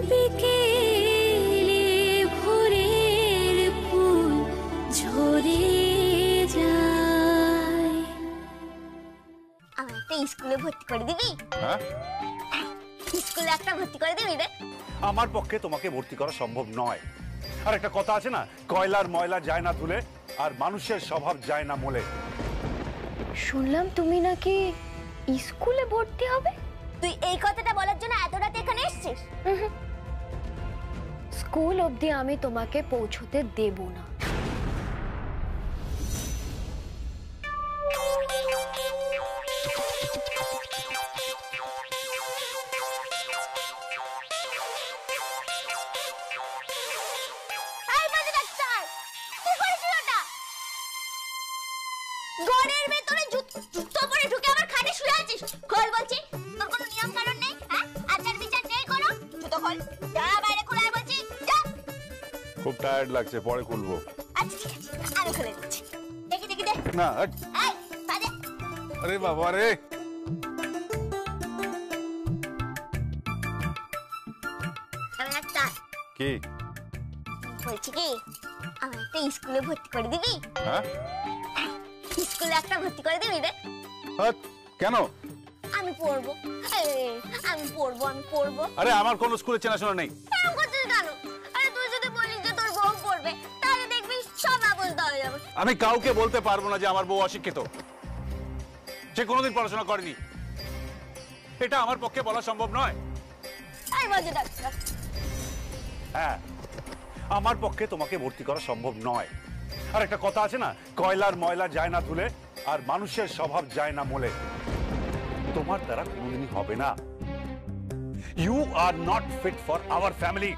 বিকেলে ভোরের ফুল ঝরে যায়। আমার একটা স্কুলে ভর্তি করে দিবি? হ্যাঁ, স্কুলে একটা ভর্তি করে দিবি রে? আমার পক্ষে তোমাকে ভর্তি করা সম্ভব নয়। আর একটা কথা আছে না, কয়লার ময়লা যায় না ধুলে, আর মানুষের স্বভাব যায় না মোলে। শুনলাম তুমি নাকি স্কুলে ভর্তি হবে। তুই এই কথাটা বলার জন্য এত রাতে এখানে এসেছিস? স্কুল অবধি আমি তোমাকে পৌঁছতে দেব না। ঘরের ভেতরে জুতো পরে ঢুকে আমার খাটে শুয়ে আছিস। খোল বলছি, তোর কোনো নিয়ম কানুন নেই? হ্যাঁ, আচার বিচার নেই কোনো? জুতো খোল, যা বাইরে খোলার বলছি, যা। খুব টায়ার্ড লাগছে, পরে খুলবো। আচ্ছা ঠিক আছে, আমি খুলে দিচ্ছি। দেখি দেখি দে। না, এই পাদে। আরে বাবা রে। আমি একটা কি বলছি কি, আমার একটা স্কুলে ভর্তি করে দিবি? হ্যাঁ, স্কুলে একটা ভর্তি করে দিবি রে? কেন? আমি পড়বো, আমি পড়বো। আরে আমার কোন স্কুলে চেনাশোনা নেই। এরকম করছিস কেন? আরে তুই যদি বলিস যে তোর বউ পড়বে, তাহলে দেখবি সব ব্যবস্থা হয়ে যাবে। আমি কাউকে বলতে পারবো না যে আমার বউ অশিক্ষিত, সে কোনোদিন পড়াশোনা করেনি। এটা আমার পক্ষে বলা সম্ভব নয়। এই বলছি ডাক্তার। হ্যাঁ, আমার পক্ষে তোমাকে ভর্তি করা সম্ভব নয়। আর একটা কথা আছে না, কয়লার ময়লা যায় না ধুলে, আর মানুষের স্বভাব যায় না মোলে। তোমার দ্বারা কোনোদিনই হবে না। You are not fit for our family.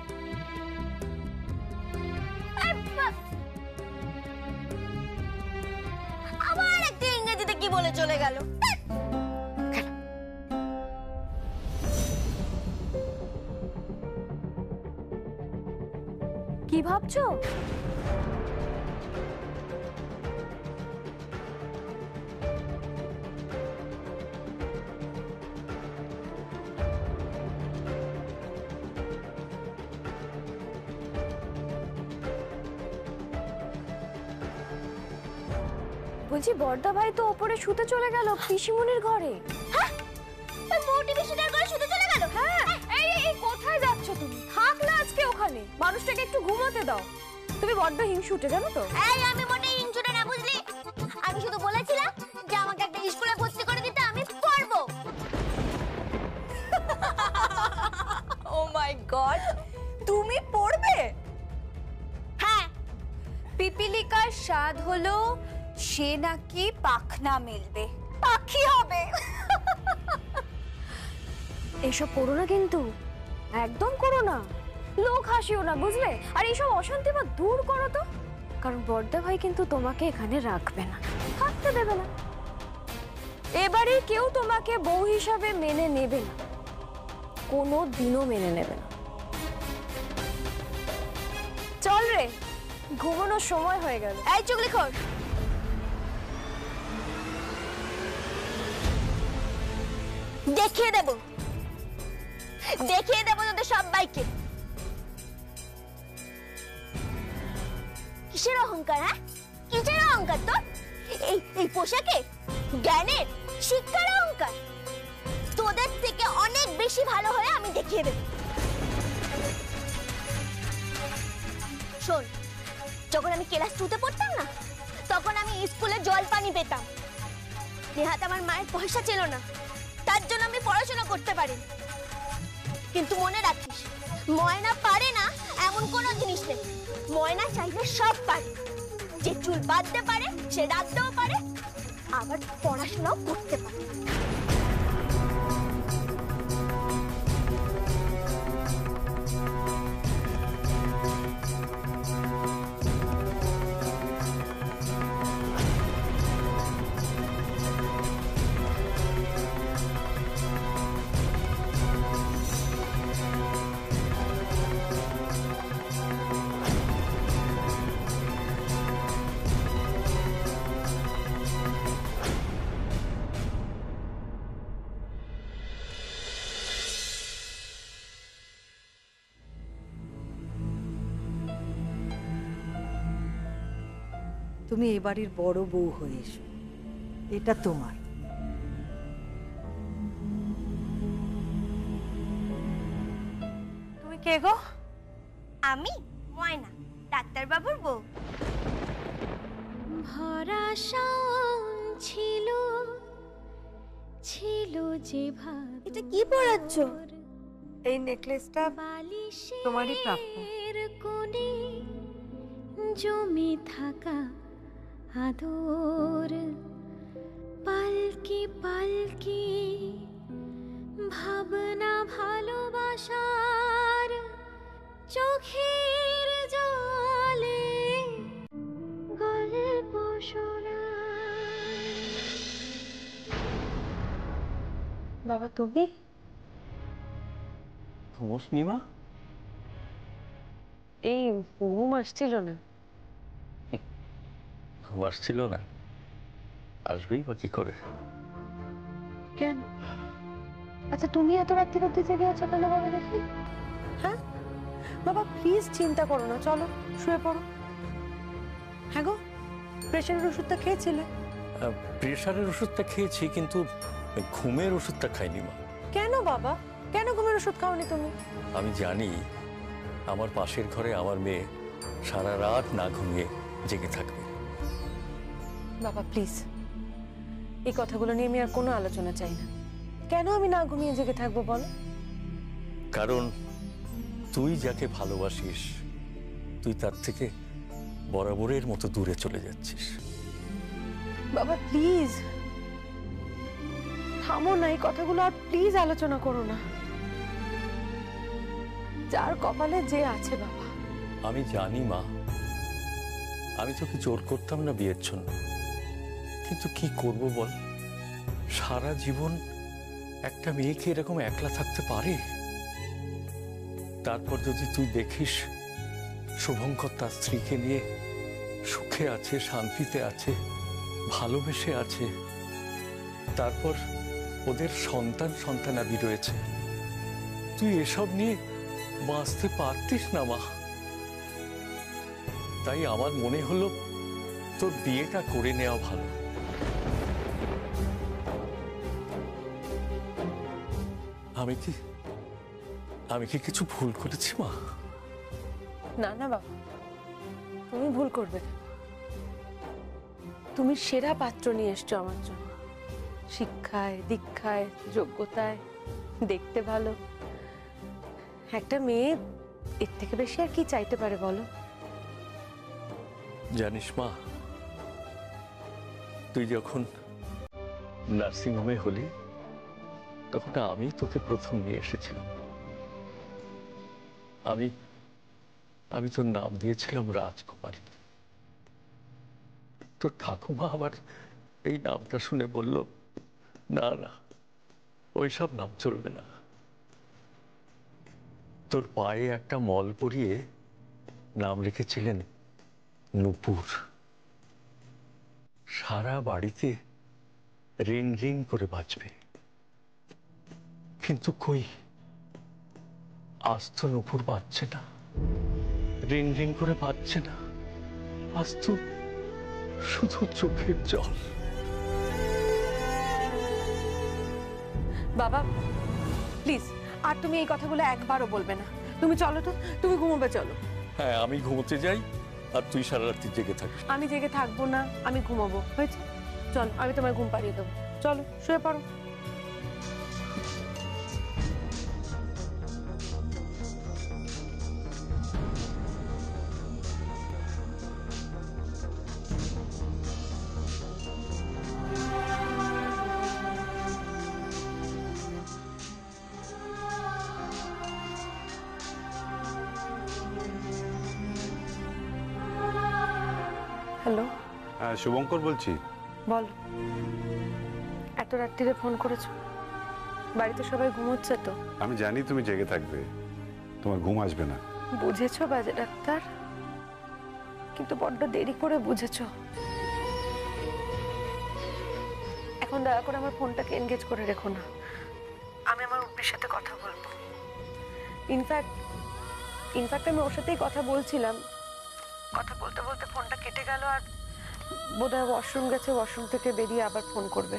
আবার একটা ইংরেজিতে কি বলে চলে গেল। কি ভাবছো? বলছি বর্দা ভাই তো ওপরে শুতে চলে গেল পিসিমনির ঘরে। হ্যাঁ, ওই বউটি বিশুদের ঘরে শুতে চলে গেল? হ্যাঁ, এই কোথায় যাচ্ছ তুমি? থাকলে আজকে ওখানে, মানুষটাকে একটু ঘুমোতে দাও। তুমি বড্ড হিংসুটে জানো তো। এই আমি মোটেই হিংসুটে না, বুঝলি? আমি শুধু বলেছিলাম যে আমাকে একটা স্কুলে ভর্তি করে দিতে, আমি পড়বো। ও মাই গড, তুমি পড়বে? হ্যাঁ, পিপিলিকার স্বাদ হলো সে নাকি পাখনা মেলবে, পাখি হবে। এসব করো না কিন্তু, একদম করো না। লোক হাসিও না, বুঝলে? আর এইসব অশান্তি বা দূর করো তো, কারণ বর্দা ভাই কিন্তু তোমাকে এখানে রাখবে না, থাকতে দেবে না। এবারে কেউ তোমাকে বউ হিসাবে মেনে নেবে না, কোনো দিনও মেনে নেবে না। চল রে, ঘুমানোর সময় হয়ে গেল। এই চুগলিখোর, দেখিয়ে দেবো তোদের সবাইকে কিসের অহংকার। হ্যাঁ, কিসের অহংকার তোর? এই পোশাকে, জ্ঞানের, শিক্ষার অহংকার। তোদের থেকে অনেক বেশি ভালো হয়ে আমি দেখিয়ে দেব। শোন, যখন আমি ক্লাস 2 তে পড়তাম না, তখন আমি স্কুলে জল পানি পেতাম। নেহাত আমার মায়ের পয়সা ছিল না, তার জন্য আমি পড়াশোনা করতে পারিনি। কিন্তু মনে রাখিস, ময়না পারে না এমন কোনো জিনিস নেই। ময়না চাইলে সব পারে। যে চুল বাঁধতে পারে, সে রাখতেও পারে, আবার পড়াশোনাও করতে পারে। তুমি এ বাড়ির বড় বউ হয়ে এসো, এটা তোমার। তুমি কে গো? আমি ময়না, ডাক্তারবাবুর বউ। ভরা শাওন ছিল ছিল যে ভাব, এটা কি পড়াচ্ছ? এই নেকলেসটা তোমারই প্রাপ্য। বালিশের কোণে জমে থাকা আদর, পালকি পালকি ভাবনা ভালোবাসার চোখের জলে গল্প শোনায়। বাবা তুমি? ঘুমোসনি মা? এই ঘুম আসছিল না। ঘুম আসছিল না? আসবেই বা কি করে? কেন? আচ্ছা তুমি এত রাত্রি অব্দি জেগে আছো কেন বাবা দেখি? হ্যাঁ বাবা প্লিজ চিন্তা করো না, চলো শুয়ে পড়ো। হ্যাঁ গো, প্রেশারের ওষুধটা খেয়েছিলে? প্রেশারের ওষুধটা খেয়েছি, কিন্তু ঘুমের ওষুধটা খাইনি মা। কেন বাবা, কেন ঘুমের ওষুধ খাওনি তুমি? আমি জানি আমার পাশের ঘরে আমার মেয়ে সারা রাত না ঘুমিয়ে জেগে থাকবে। বাবা প্লিজ, এই কথাগুলো নিয়ে আমি আর কোনো আলোচনা চাই না। কেন আমি না ঘুমিয়ে জেগে থাকবো বলো? কারণ তুই যাকে ভালোবাসিস, তুই তার থেকে বরাবরের মতো দূরে চলে যাচ্ছিস। বাবা প্লিজ থামো না, এই কথাগুলো আর প্লিজ আলোচনা করো না। যার কপালে যে আছে বাবা। আমি জানি মা, আমি তোকে জোর করতাম না বিয়ের জন্য, কিন্তু কি করব বল? সারা জীবন একটা মেয়েকে এরকম একলা থাকতে পারে? তারপর যদি তুই দেখিস শুভঙ্কর তার স্ত্রীকে নিয়ে সুখে আছে, শান্তিতে আছে, ভালোবেসে আছে, তারপর ওদের সন্তানাদি রয়েছে, তুই এসব নিয়ে বাঁচতে পারতিস না মা। তাই আমার মনে হলো তোর বিয়েটা করে নেওয়া ভালো। আমি কি কিছু ভুল করেছি মা? না না বাবা, তুমি ভুল করবে না। তুমি সেরা পাত্র নিয়ে এসছো আমার জন্য, শিক্ষায়, দীক্ষায়, যোগ্যতায়, দেখতে ভালো। একটা মেয়ে এর থেকে বেশি আর কি চাইতে পারে বলো? জানিস মা, তুই যখন নার্সিংহোমে হলি তখন আমি তোকে প্রথম নিয়ে এসেছিলাম। আমি তোর নাম দিয়েছিলাম রাজকুমারী। তোর ঠাকুমা আবার এই নামটা শুনে বলল, না না, ওইসব নাম চলবে না। তোর পায়ে একটা মল পরিয়ে নাম রেখেছিলেন নূপুর। সারা বাড়িতে রিং রিং করে বাজবে। কিন্তু কই, আজ তো নূপুর বাজছে না, রিং রিং করে বাজছে না, আজ তো শুধু চোখের জল। বাবা প্লিজ, আর তুমি এই কথাগুলো একবারও বলবে না। তুমি চলো তো, তুমি ঘুমোবে, চলো। হ্যাঁ, আমি ঘুমোতে যাই আর তুই সারা রাত্রি জেগে থাকিস। আমি জেগে থাকবো না, আমি ঘুমাবো, হয়েছে? চলো, আমি তোমায় ঘুম পাড়িয়ে দেবো। চলো শুয়ে পড়ো। হ্যালো, হ্যাঁ শুভঙ্কর বলছি। বল। এত রাত্রিরে ফোন করেছো? বাড়িতে সবাই ঘুমোচ্ছে তো? আমি জানি তুমি জেগে থাকবে, তোমার ঘুম আসবে না। বুঝেছো বাজে ডাক্তার, কিন্তু বড্ড দেরি করে বুঝেছো। এখন দয়া করে আমার ফোনটাকে এনগেজ করে রেখো না। আমি আমার উপরের সাথে কথা বলবো। ইনফ্যাক্ট আমি ওর সাথেই কথা বলছিলাম। কথা বলতে বলতে ফোনটা কেটে গেল আর বোধহয় ওয়াশরুম গেছে, ওয়াশরুম থেকে বেরিয়ে আবার ফোন করবে।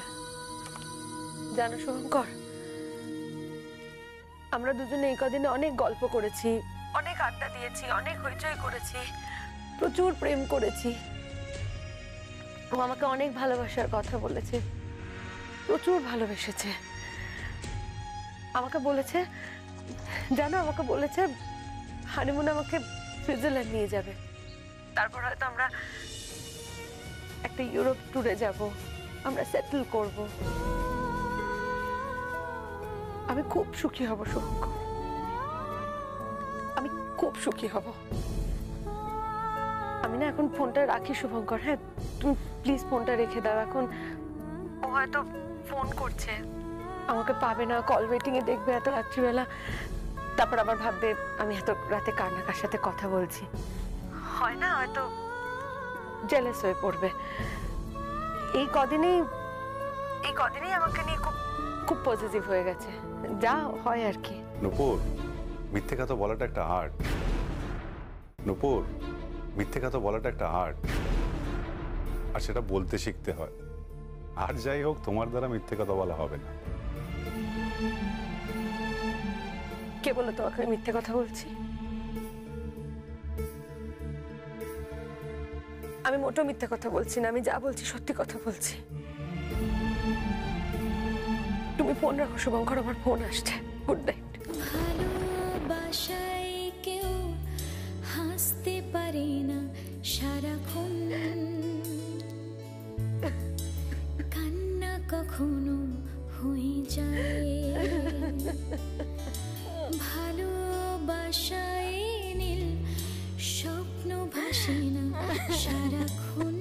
জানো শুভঙ্কর, আমরা দুজনে এই কদিনে অনেক গল্প করেছি, অনেক আড্ডা দিয়েছি, অনেক হইচই করেছি, প্রচুর প্রেম করেছি। ও আমাকে অনেক ভালোবাসার কথা বলেছে, প্রচুর ভালোবেসেছে। আমাকে বলেছে, জানো, আমাকে বলেছে হানিমুন আমাকে সুইজারল্যান্ড নিয়ে যাবে, তারপর হয়তো আমরা একটা ইউরোপ ট্যুরে যাব, আমরা সেটেল করব। আমি খুব সুখী হব শুভঙ্কর, আমি খুব সুখী হব। আমি না এখন ফোনটা রাখি শুভঙ্কর। হ্যাঁ, তুমি প্লিজ ফোনটা রেখে দাও এখন। ও হয়তো ফোন করছে, আমাকে পাবে না, কল ওয়েটিং এ দেখবে এত রাত্রিবেলা, তারপর আবার ভাববে আমি এত রাতে কার না কার সাথে কথা বলছি, হয় না, হয়তো জেলাস হয়ে পড়বে। এই কদিনেই আমাকে নিয়ে খুব খুব পজিটিভ হয়ে গেছে, যা হয় আর কি। নূপুর, মিথ্যে কথা বলাটা একটা আর্ট। নূপুর, মিথ্যে কথা বলাটা একটা আর্ট, আর সেটা বলতে শিখতে হয়। আর যাই হোক, তোমার দ্বারা মিথ্যে কথা বলা হবে না। কে বলো তোমাকে আমি মিথ্যে কথা বলছি? আমি মোটেও মিথ্যে কথা বলছি না, আমি যা বলছি সত্যি কথা বলছি। তুমি ফোন রাখো শুভঙ্কর, আমার ফোন আসছে। Good night. ভালোবাসায় কেউ হাসতে পারে না সারাক্ষণ, কান্না কখনো হয়ে যায়। ভালোবাসায় নীল স্বপ্ন ভাসে না সারাক্ষণ,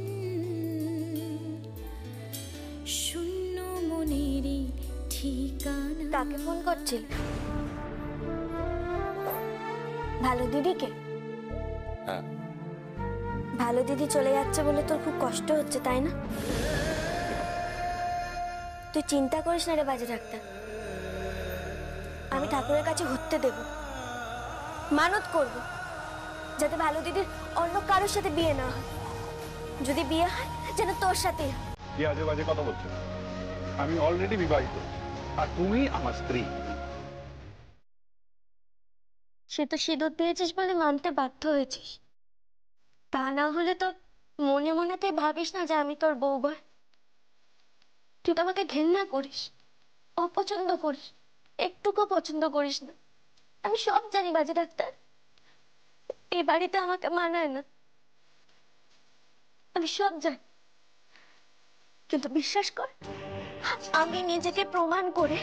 শূন্য মনেরই ঠিকানা। কাকে ফোন করছিল? ভালো দিদিকে? হ্যাঁ। ভালো দিদি চলে যাচ্ছে বলে তোর খুব কষ্ট হচ্ছে, তাই না? তুই চিন্তা করিস না রে বাজে ডাক্তার, আমি ঠাকুরের কাছে ঘুরতে দেব, মানত করব যাতে ভালো দিদির অন্য কারোর সাথে বিয়ে না হয়। যদি বিয়ে হয় যেন তোর সাথে। কি আজে বাজে কথা বলছো? আমি অলরেডি বিবাহিত, আর তুমি আমার স্ত্রী। সে তো সিঁদুর দিয়েছিস বলে মানতে বাধ্য হয়েছিস, তা না হলে তো মনে মনে তুই ভাবিস না যে আমি তোর বউ বয়। তুই তো আমাকে ঘেন্না করিস, অপছন্দ করিস, একটুকু পছন্দ করিস না। আমি সব জানি বাজে ডাক্তার, এই বাড়িতে আমাকে মানায় না, আমি সব জানি। কিন্তু বিশ্বাস কর, আমি নিজেকে প্রমাণ করে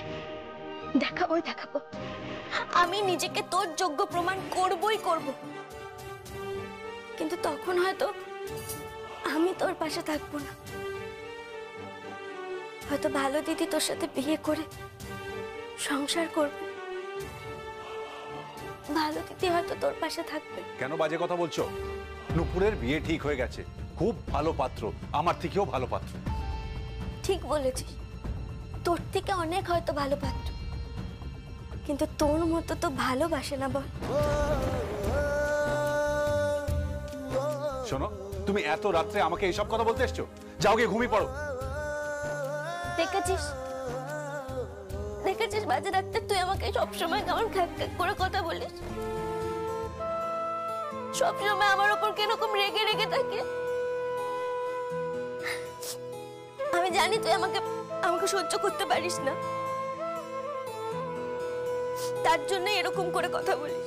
দেখাবো। আমি নিজেকে তোর যোগ্য প্রমাণ করবই করব। কিন্তু তখন হয়তো আমি তোর পাশে থাকবো না, হয়তো ভালো দিদি তোর সাথে বিয়ে করে সংসার করবে, ভালো দিদি হয়তো তোর পাশে থাকবে। কেন বাজে কথা বলছো? নূপুরের বিয়ে ঠিক হয়ে গেছে, খুব ভালো পাত্র, আমার থেকেও ভালো পাত্র। ঠিক বলেছিস, তোর থেকে অনেক হয়তো ভালো পাত্র, কিন্তু তোর মতো তো ভালোবাসে না বল। শোনো, তুমি এত রাত্রে আমাকে এইসব কথা বলতে এসছো? যাও গিয়ে ঘুমিয়ে পড়ো। দেখেছিস বাজে ডাক্তার, তুই আমাকে সবসময় কেমন খ্যাক খ্যাক করে কথা বলিস, সবসময় আমার উপর কিরকম রেগে রেগে থাকে। আমি জানি তুই আমাকে সহ্য করতে পারিস না, তার জন্য এরকম করে কথা বলিস।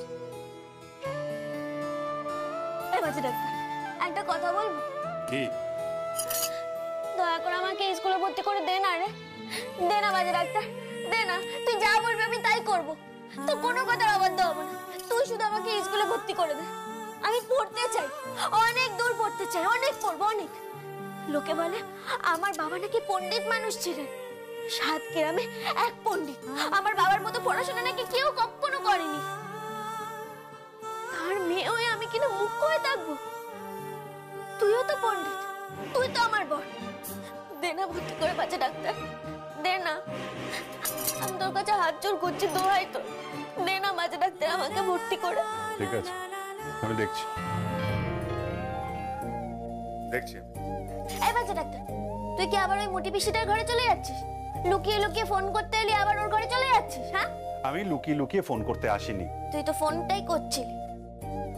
বাজে ডাক্তার, একটা কথা বলবো? কি? দয়া করে আমাকে স্কুলে ভর্তি করে দে না রে, দে না বাজে ডাক্তার, দে না। তুই যা বলবি আমি তাই করব, তোর কোনো কথার অবাধ্য হবো না। তুই শুধু আমাকে স্কুলে ভর্তি করে দে, আমি পড়তে চাই, অনেক দূর পড়তে চাই, অনেক পড়বো, অনেক। লোকে বলে আমার বাবা নাকি পণ্ডিত মানুষ ছিলেন, 7 গ্রামে 1 পণ্ডিত। আমার বাবার মতো পড়াশোনা নাকি কেউ কখনো করেনি। তার মেয়ে হয়ে আমি কিনা মুখ হয়ে থাকবো? তুইও তো পণ্ডিত, তুই তো আমার বর, দে না ভর্তি করে বাচ্চা ডাক্তার, দে না। আমি তোর কাছে হাত জোর করছি, দোহাই তোর, দে না বাচ্চা ডাক্তার, আমাকে ভর্তি করে। ঠিক আছে, আমি দেখছি। এই বাচ্চা ডাক্তার, তুই কি আবার ওই মোটি পিসিটার ঘরে চলে যাচ্ছিস? লুকিয়ে লুকিয়ে ফোন করতে এলি আবার ওর ঘরে চলে যাচ্ছিস? হ্যাঁ, আমি লুকিয়ে লুকিয়ে ফোন করতে আসিনি। তুই তো ফোনটাই করছিলি।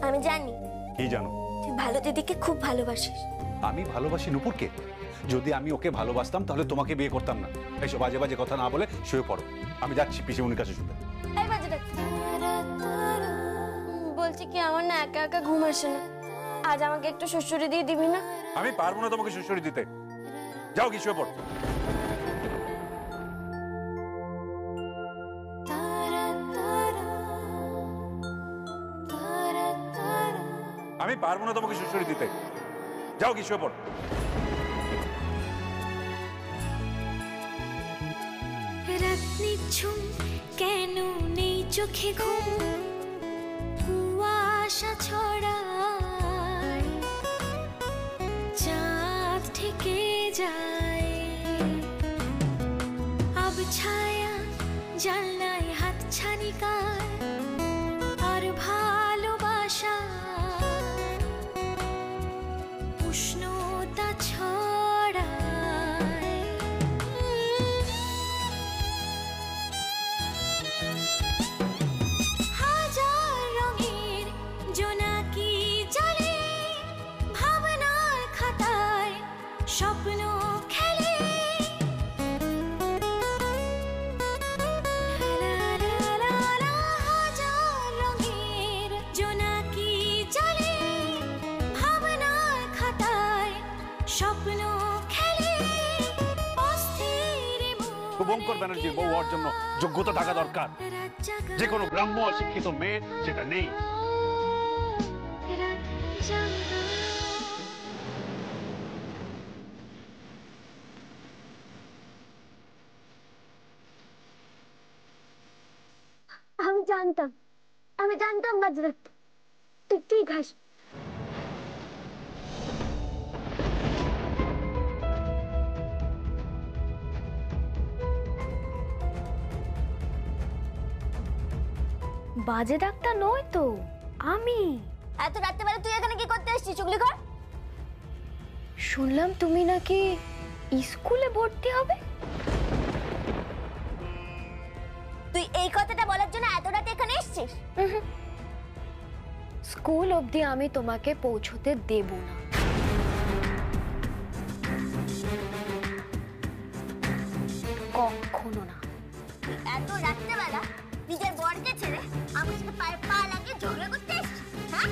আমি জানি কি জানো? তুই ভালো দিদিকে খুব ভালোবাসিস। আমি ভালোবাসি নুপুরকে। যদি আমি ওকে ভালোবাসতাম তাহলে তোমাকে বিয়ে করতাম না। এইসব বাজে বাজে কথা না বলে শুয়ে পড়ো। আমি যাচ্ছি পিসিমণির কাছে শুতে। এই বাচ্চা ডাক্তার, বলছি কি আমার না একা একা ঘুম আসে না, আজ আমাকে একটু সুড়সুড়ি দিয়ে দিবি না? আমি পারবো না তোমাকে সুড়সুড়ি দিতে। যাও কি শুয়ে পড়ো। আমি পারবো না তোমাকে সুড়সুড়ি দিতে। যাও কি শুয়ে পড়ো। রাত নিঝুম কেন নেই চোখে ঘুম, কুয়াশা ছড়ায়, চাঁদ থেকে যায়, আবছায়া জানলায় হাত ছানিকার, আর ভালোবাসা উষ্ণতা ছড়ায়। হাজার রঙের জোনাকি জলে, ভাবনার খাতায় স্বপ্ন খেলে, হাজার রঙের জোনাকি জলে, ভাবনার খাতায় স্বপ্ন খেলে, অস্থির শুভঙ্কর ব্যানার্জির বউ হওয়ার জন্য যোগ্যতা থাকা দরকার। যে কোনো গ্রাম্য অশিক্ষিত মেয়ে সেটা নেই। আমি জানতাম বাচ্চা ডাক্তার, তুই ঠিক আস। বাজে ডাক্তার নয় তো আমি। এত রাত্রেবেলা তুই এখানে কি করতে আসছিস? চুগলি কর। শুনলাম তুমি নাকি স্কুলে ভর্তি হবে। তুই এই কথাটা বলার জন্য এত রাতে এখানে এসেছিস? স্কুল অবধি আমি তোমাকে পৌঁছতে দেব না। কখনো না। এত রাত্রেবেলা নিজের বরকে ছেড়ে আমার সাথে পায়ে পা লাগিয়ে ঝগড়া করতে এসেছিস? হ্যাঁ,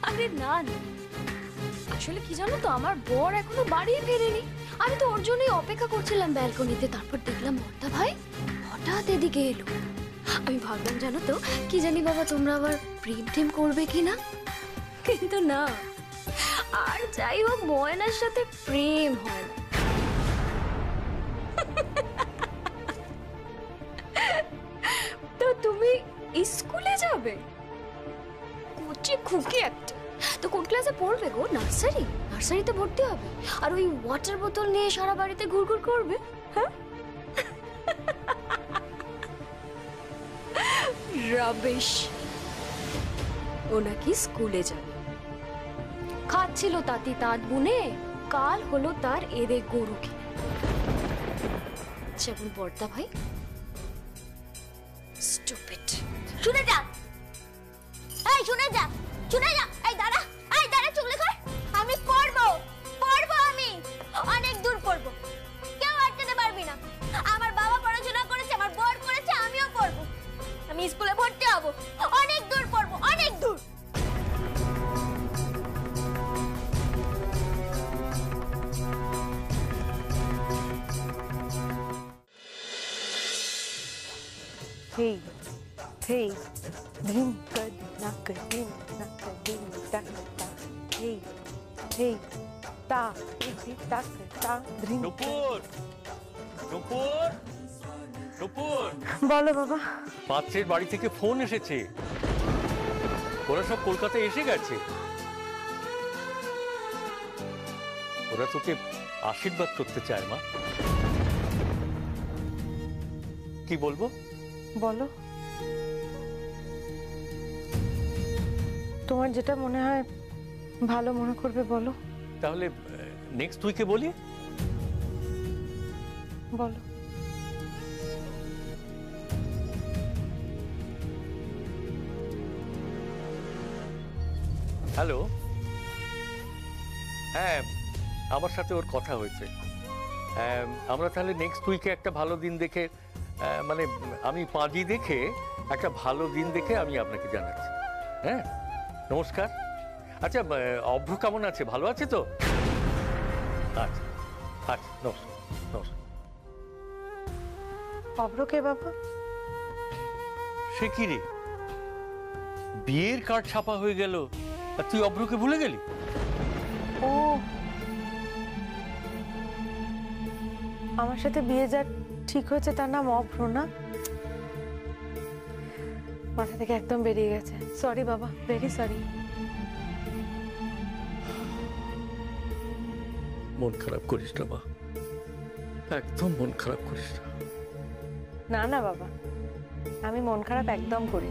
আরে না না, আসলে কি জানো তো, আমার বর এখনো বাড়ি ফেরেনি। আমি তো ওর জন্যই অপেক্ষা করছিলাম ব্যালকনিতে। তারপর দেখলাম বর্দা ভাই হঠাৎ এদিকে এলো। আমি ভাবলাম জানো তো, কি জানি বাবা তোমরা আবার প্রেম টেম করবে কিনা, কিন্তু না। আর যাই হোক, ময়নার সাথে প্রেম হয় না। তো তুমি স্কুলে যাবে? কোচি খুকি একটা। তো কোন ক্লাসে পড়বে গো? নার্সারি? নার্সারিতে ভর্তি হবে আর ওই ওয়াটার বোতল নিয়ে সারা বাড়িতে ঘুরঘুর করবে? হ্যাঁ, রাবিশ। ও নাকি স্কুলে যাবে। খাচ্ছিল তাঁতি তাঁত বুনে, কাল হলো তার এরে গরু কিনে। যেমন বর্দা ভাই স্টুপিড। শুনে যা, এই শুনে যা, শুনে যা। এই দাঁড়া, এই দাঁড়া, চুগলি কর। আমি পড়বো, পড়বো, আমি অনেক দূর পড়বো। কেউ আটকাতে পারবি না। আমার বাবা পড়াশোনা করেছে, আমার বর করেছে, আমিও পড়বো। আমি স্কুলে ভর্তি হব, অনেক দূর পড়বো, অনেক দূর। Hey, hey, dim kad nak dim tak ta. Hey, hey, ta, hey tak ta dim. নুপুর, নুপুর, নুপুর। বলো বাবা। পাত্রের বাড়ি থেকে ফোন এসেছে, ওরা সব কলকাতায় এসে গেছে। ওরা তোকে আশীর্বাদ করতে চায় মা। কি বলবো? বলো, তোমার যেটা মনে হয় ভালো মনে করবে বলো। তাহলে নেক্সট উইকে বলি? বলো। হ্যালো, হ্যাঁ আমার সাথে ওর কথা হয়েছে। আমরা তাহলে নেক্সট উইকে একটা ভালো দিন দেখে, মানে আমি পাঁজি দেখে একটা ভালো দিন দেখে আমি আপনাকে জানাচ্ছি। হ্যাঁ, নমস্কার। আচ্ছা, অভ্র কেমন আছে? ভালো আছে তো? আচ্ছা আচ্ছা, নমস্কার নমস্কার। অভ্র কে বাবা? সে কি রে, বিয়ের কার্ড ছাপা হয়ে গেল আর তুই অভ্রকে ভুলে গেলি? ও, আমার সাথে বিয়ে যার ঠিক হয়েছে তার নাম অভ্র না? মাথা থেকে একদম বেরিয়ে গেছে। সরি বাবা, ভেরি সরি। মন খারাপ করিস না মা, একদম মন খারাপ করিস না। না না বাবা, আমি মন খারাপ একদম করি।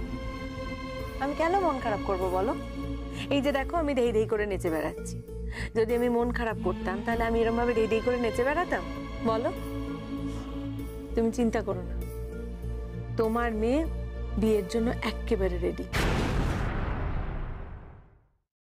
আমি কেন মন খারাপ করব বলো? এই যে দেখো, আমি দেই দেই করে নেচে বেড়াচ্ছি। যদি আমি মন খারাপ করতাম তাহলে আমি এরকম ভাবে দেই দেই করে নেচে বেড়াতাম বলো? তুমি চিন্তা করো না, তোমার মেয়ে বিয়ের জন্য একেবারে রেডি।